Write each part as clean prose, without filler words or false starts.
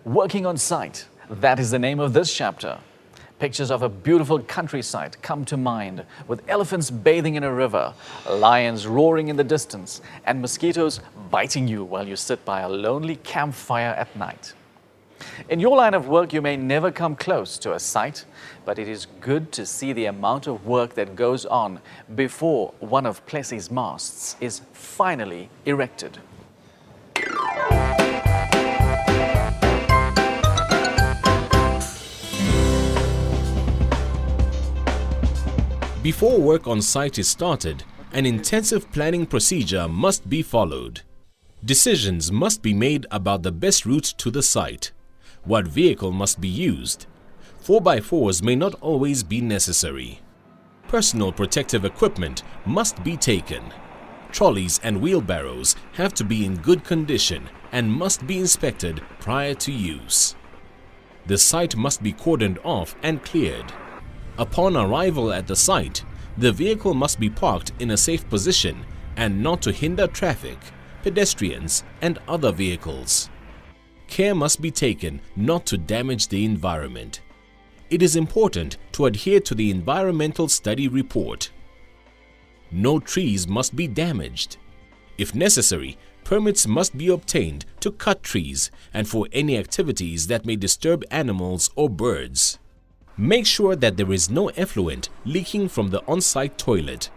Working on Site, that is the name of this chapter. Pictures of a beautiful countryside come to mind, with elephants bathing in a river, lions roaring in the distance, and mosquitoes biting you while you sit by a lonely campfire at night. In your line of work, you may never come close to a site, but it is good to see the amount of work that goes on before one of Plessey's masts is finally erected. Before work on site is started, an intensive planning procedure must be followed. Decisions must be made about the best route to the site. What vehicle must be used? 4x4s may not always be necessary. Personal protective equipment must be taken. Trolleys and wheelbarrows have to be in good condition and must be inspected prior to use. The site must be cordoned off and cleared. Upon arrival at the site, the vehicle must be parked in a safe position and not to hinder traffic, pedestrians, and other vehicles. Care must be taken not to damage the environment. It is important to adhere to the environmental study report. No trees must be damaged. If necessary, permits must be obtained to cut trees and for any activities that may disturb animals or birds. Make sure that there is no effluent leaking from the on-site toilet.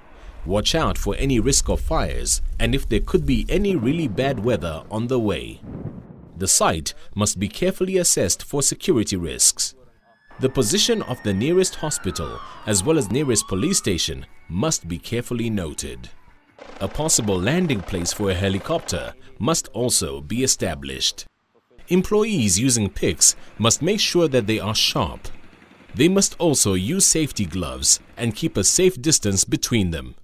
Watch out for any risk of fires and if there could be any really bad weather on the way. The site must be carefully assessed for security risks. The position of the nearest hospital as well as nearest police station must be carefully noted. A possible landing place for a helicopter must also be established. Employees using picks must make sure that they are sharp. They must also use safety gloves and keep a safe distance between them.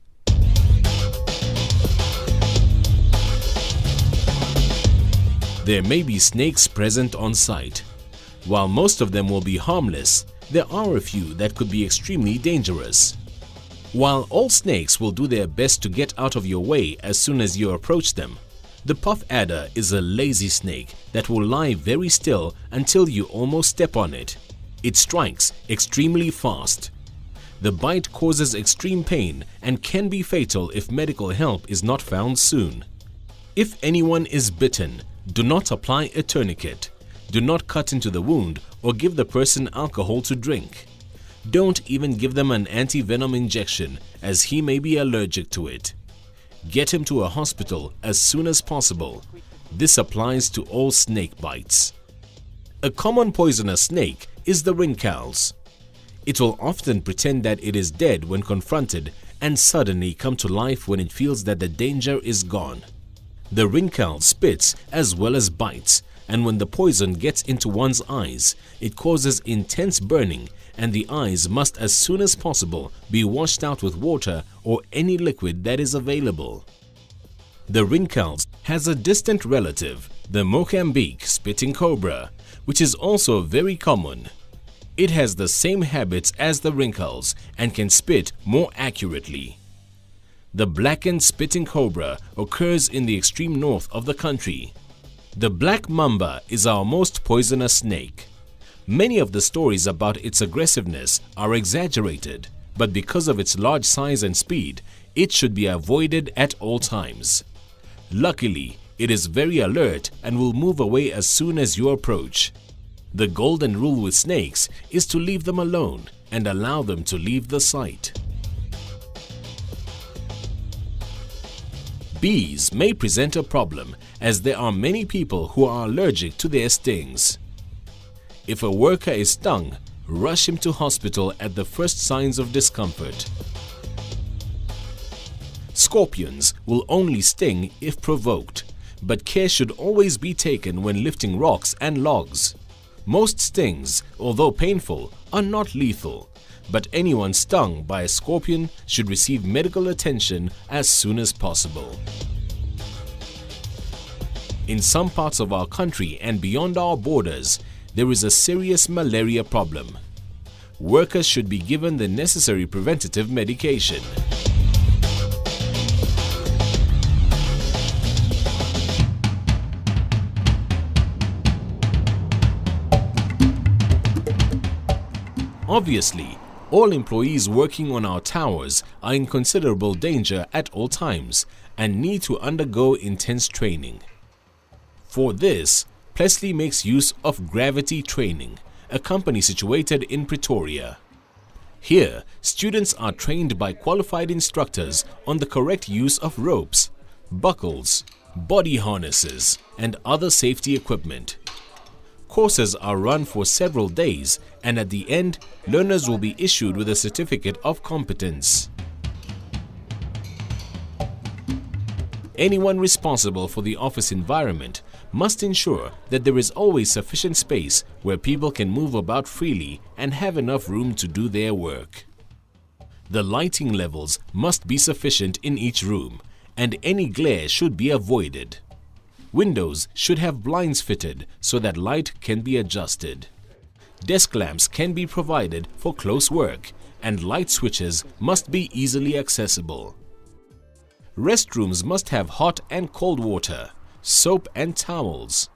There may be snakes present on site. While most of them will be harmless, there are a few that could be extremely dangerous. While all snakes will do their best to get out of your way as soon as you approach them, the puff adder is a lazy snake that will lie very still until you almost step on it. It strikes extremely fast. The bite causes extreme pain and can be fatal if medical help is not found soon. If anyone is bitten, do not apply a tourniquet. Do not cut into the wound or give the person alcohol to drink. Don't even give them an anti-venom injection as he may be allergic to it. Get him to a hospital as soon as possible. This applies to all snake bites. A common poisonous snake is the rincals. It will often pretend that it is dead when confronted and suddenly come to life when it feels that the danger is gone. The rincal spits as well as bites, and when the poison gets into one's eyes, it causes intense burning and the eyes must as soon as possible be washed out with water or any liquid that is available. The rincals has a distant relative, the Mozambique spitting cobra, which is also very common. It has the same habits as the rincals and can spit more accurately. The blackened spitting cobra occurs in the extreme north of the country. The black mamba is our most poisonous snake. Many of the stories about its aggressiveness are exaggerated, but because of its large size and speed, it should be avoided at all times. Luckily, it is very alert and will move away as soon as you approach. The golden rule with snakes is to leave them alone and allow them to leave the site. Bees may present a problem as there are many people who are allergic to their stings. If a worker is stung, rush him to hospital at the first signs of discomfort. Scorpions will only sting if provoked, but care should always be taken when lifting rocks and logs. Most stings, although painful, are not lethal, but anyone stung by a scorpion should receive medical attention as soon as possible. In some parts of our country and beyond our borders, there is a serious malaria problem. Workers should be given the necessary preventative medication. Obviously, all employees working on our towers are in considerable danger at all times and need to undergo intense training. For this, Plesley makes use of Gravity Training, a company situated in Pretoria. Here, students are trained by qualified instructors on the correct use of ropes, buckles, body harnesses, and other safety equipment. Courses are run for several days, and at the end, learners will be issued with a certificate of competence. Anyone responsible for the office environment must ensure that there is always sufficient space where people can move about freely and have enough room to do their work. The lighting levels must be sufficient in each room, and any glare should be avoided. Windows should have blinds fitted so that light can be adjusted. Desk lamps can be provided for close work, and light switches must be easily accessible. Restrooms must have hot and cold water, soap and towels.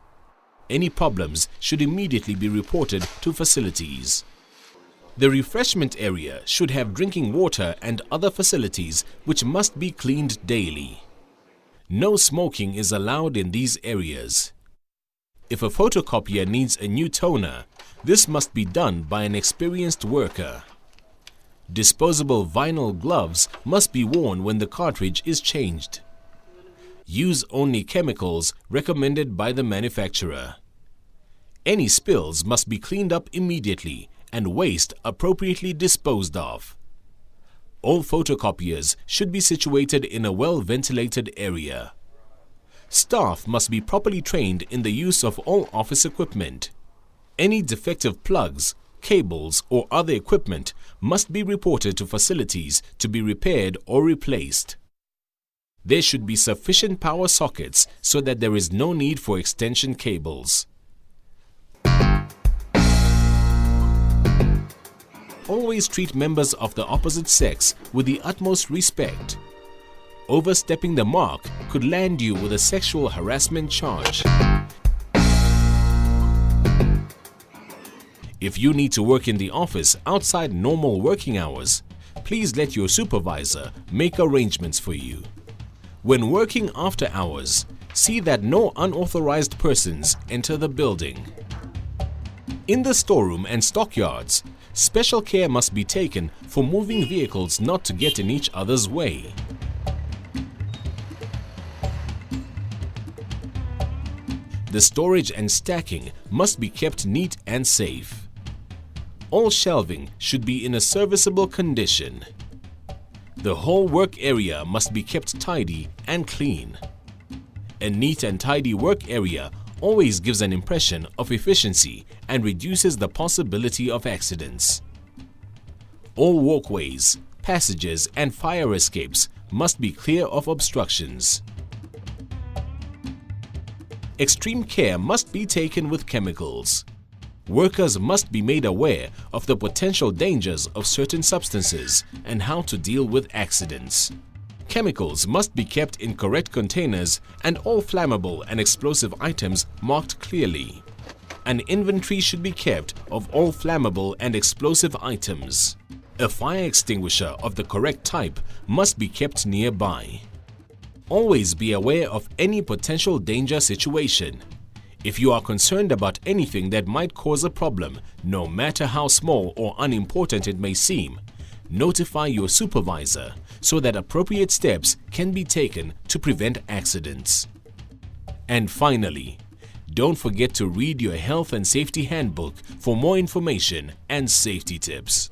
Any problems should immediately be reported to facilities. The refreshment area should have drinking water and other facilities which must be cleaned daily. No smoking is allowed in these areas. If a photocopier needs a new toner, this must be done by an experienced worker. Disposable vinyl gloves must be worn when the cartridge is changed. Use only chemicals recommended by the manufacturer. Any spills must be cleaned up immediately and waste appropriately disposed of. All photocopiers should be situated in a well-ventilated area. Staff must be properly trained in the use of all office equipment. Any defective plugs, cables, or other equipment must be reported to facilities to be repaired or replaced. There should be sufficient power sockets so that there is no need for extension cables. Always treat members of the opposite sex with the utmost respect. Overstepping the mark could land you with a sexual harassment charge. If you need to work in the office outside normal working hours, please let your supervisor make arrangements for you. When working after hours, see that no unauthorized persons enter the building. In the storeroom and stockyards, special care must be taken for moving vehicles not to get in each other's way. The storage and stacking must be kept neat and safe. All shelving should be in a serviceable condition. The whole work area must be kept tidy and clean. A neat and tidy work area always gives an impression of efficiency and reduces the possibility of accidents. All walkways, passages, and fire escapes must be clear of obstructions. Extreme care must be taken with chemicals. Workers must be made aware of the potential dangers of certain substances and how to deal with accidents. Chemicals must be kept in correct containers and all flammable and explosive items marked clearly. An inventory should be kept of all flammable and explosive items. A fire extinguisher of the correct type must be kept nearby. Always be aware of any potential danger situation. If you are concerned about anything that might cause a problem, no matter how small or unimportant it may seem, notify your supervisor so that appropriate steps can be taken to prevent accidents. And finally, don't forget to read your health and safety handbook for more information and safety tips.